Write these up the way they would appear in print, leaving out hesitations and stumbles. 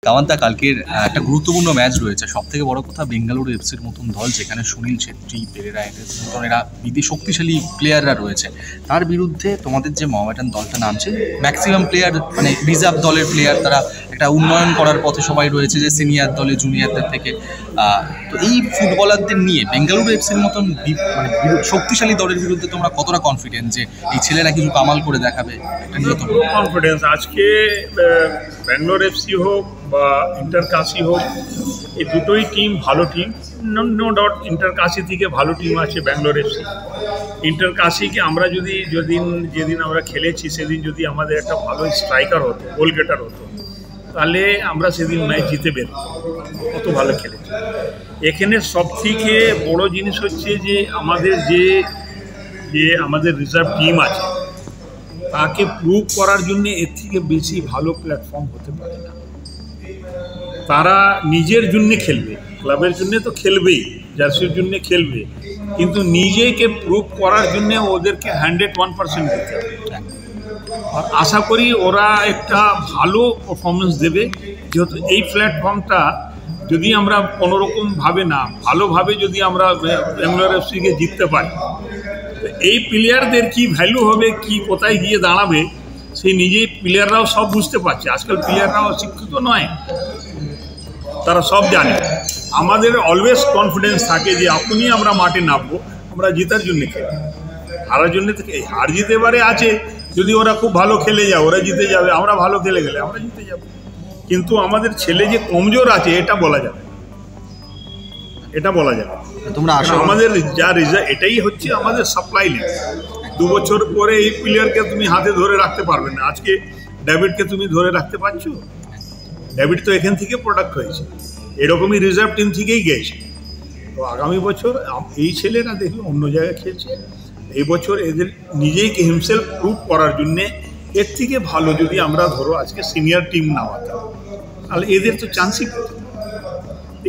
কামান্তা কালকের একটা গুরুত্বপূর্ণ ম্যাচ রয়েছে। সব থেকে বড় কথা, বেঙ্গালুরু এফসির মতন দল, যেখানে সুনীল ছেত্রী, পেরেরা মতন এরা শক্তিশালী প্লেয়াররা রয়েছে, তার বিরুদ্ধে তোমাদের যে মোহামেডান দলটা নামছে, ম্যাক্সিমাম প্লেয়ার মানে রিজার্ভ দলের প্লেয়ার, তারা একটা উন্নয়ন করার পথে সবাই রয়েছে, যে সিনিয়র দলে জুনিয়রদের থেকে। তো এই ফুটবলারদের নিয়ে বেঙ্গালুরু এফসির মতন মানে শক্তিশালী দলের বিরুদ্ধে তোমরা কতটা কনফিডেন্ট যে এই ছেলেরা কিছু কামাল করে দেখাবে? কনফিডেন্স আজকে ব্যাঙ্গালোর এফসি হোক বা ইন্টারকাশি হোক, এই দুটোই টিম ভালো টিম, নো ডাউট। ইন্টারকাশি থেকে ভালো টিম আছে ব্যাঙ্গালোর এফসি। ইন্টারকাশিকে আমরা যেদিন আমরা খেলেছি, সেদিন যদি আমাদের একটা ভালো স্ট্রাইকার হতো, গোল গেটার হতো, তাহলে আমরা সেদিন ম্যাচ জিতে বেরোতাম, কত ভালো খেলেছি। এখানে সবথেকে বড় জিনিস হচ্ছে যে আমাদের আমাদের রিজার্ভ টিম আছে, তাকে প্রুভ করার জন্য এর থেকে বেশি ভালো প্ল্যাটফর্ম হতে পারে না। তারা নিজের জন্য খেলবে, ক্লাবের জন্য তো খেলবেই, জার্সির জন্য খেলবে, কিন্তু নিজেকে প্রুভ করার জন্য ওদেরকে 101% দিতে হবে। আর আশা করি ওরা একটা ভালো পারফরমেন্স দেবে, যেহেতু এই প্ল্যাটফর্মটা যদি আমরা কোনোরকমভাবে না ভালোভাবে যদি আমরা ব্যাঙ্গালোর এফসিকে জিততে পারি, এই প্লেয়ারদের কি ভ্যালু হবে, কি কোথায় গিয়ে দাঁড়াবে, সেই নিজেই প্লেয়াররাও সব বুঝতে পারছে। আজকাল প্লেয়াররাও শিক্ষিত নয়, তারা সব জানে। আমাদের অলওয়েজ কনফিডেন্স থাকে যে এখনই আমরা মাঠে নামবো, আমরা জেতার জন্য খেলি, হারার জন্য থেকে হার জিতে এবারে আছে। যদি ওরা খুব ভালো খেলে যায়, ওরা জিতে যাবে, আমরা ভালো খেলে গেলে আমরা জিতে যাব। কিন্তু আমাদের ছেলে যে কমজোর আছে এটা বলা যাবে, তোমরা আমাদের যা রিজার্ভ, এটাই হচ্ছে আমাদের সাপ্লাই নেই। 2 বছর পরে এই প্লেয়ারকে তুমি হাতে ধরে রাখতে পারবে না। আজকে ডেভিডকে তুমি ধরে রাখতে পারছো? ডেভিড তো এখান থেকে প্রোডাক্ট হয়েছে, এরকমই রিজার্ভ টিম থেকেই গেছে। তো আগামী বছর এই ছেলেরা দেখলে অন্য জায়গায় খেলছে, এই বছর এদের নিজেকে হিমসেলফ প্রুভ করার জন্যে এর থেকে ভালো যদি আমরা ধরো আজকে সিনিয়র টিম নামাতাম, তাহলে এদের তো চান্সই পেত।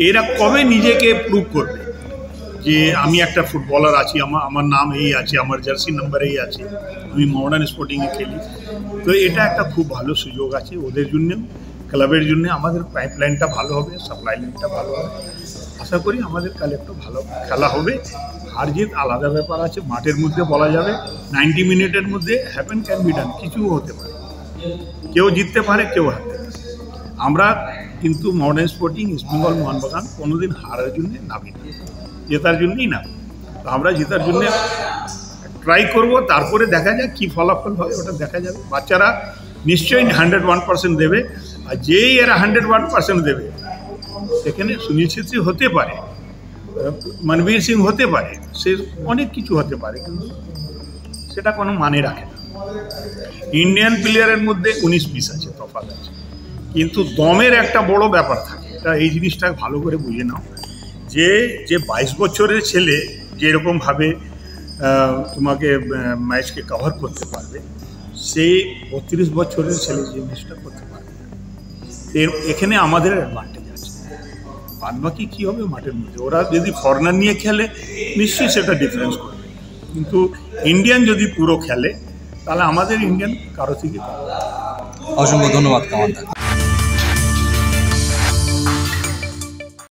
এরা কবে নিজেকে প্রুভ করবে যে আমি একটা ফুটবলার আছি, আমার নাম এই আছে, আমার জার্সি নাম্বার এই আছে, আমি মোহামেডান স্পোর্টিংয়ে খেলি। তো এটা একটা খুব ভালো সুযোগ আছে ওদের জন্য, ক্লাবের জন্য। আমাদের পাইপলাইনটা ভালো হবে, সাপ্লাই লাইনটা ভালো হবে। আশা করি আমাদের কালে একটু ভালো খেলা হবে। হার জিত আলাদা ব্যাপার আছে, মাঠের মধ্যে বলা যাবে 90 মিনিটের মধ্যে হ্যাপেন ক্যান বি ডান, কিছু হতে পারে, কেউ জিততে পারে, কেউ হারতে পারে। আমরা কিন্তু মোহামেডান স্পোর্টিং, ইস্ট বেঙ্গল, মোহনবাগান কোনোদিন হারার জন্য নামি না, জেতার জন্যই না। তো আমরা জেতার জন্য ট্রাই করব, তারপরে দেখা যাক কী ফলাফল হয়, ওটা দেখা যাবে। বাচ্চারা নিশ্চয়ই 101% দেবে, আর যেই এরা 101% দেবে, সেখানে সুনীল ছেত্রী হতে পারে, মনবীর সিং হতে পারে, সে অনেক কিছু হতে পারে, কিন্তু সেটা কোনো মানে রাখে না। ইন্ডিয়ান প্লেয়ারের মধ্যে 19-20 আছে, তফাৎ আছে, কিন্তু দমের একটা বড় ব্যাপার থাকে। এটা এই জিনিসটা ভালো করে বুঝে নাও, যে 22 বছরের ছেলে যেরকমভাবে তোমাকে ম্যাচকে কভার করতে পারবে, সেই 32 বছরের ছেলে যে জিনিসটা করতে পারবে। এখানে আমাদের অ্যাডভান্টেজ আছে। বাদ বাকি কী হবে মাঠের মধ্যে, ওরা যদি ফরেনার নিয়ে খেলে নিশ্চয়ই সেটা ডিফারেন্স করবে, কিন্তু ইন্ডিয়ান যদি পুরো খেলে, তাহলে আমাদের ইন্ডিয়ান কারো থেকে। অসংখ্য ধন্যবাদ কামান্তা।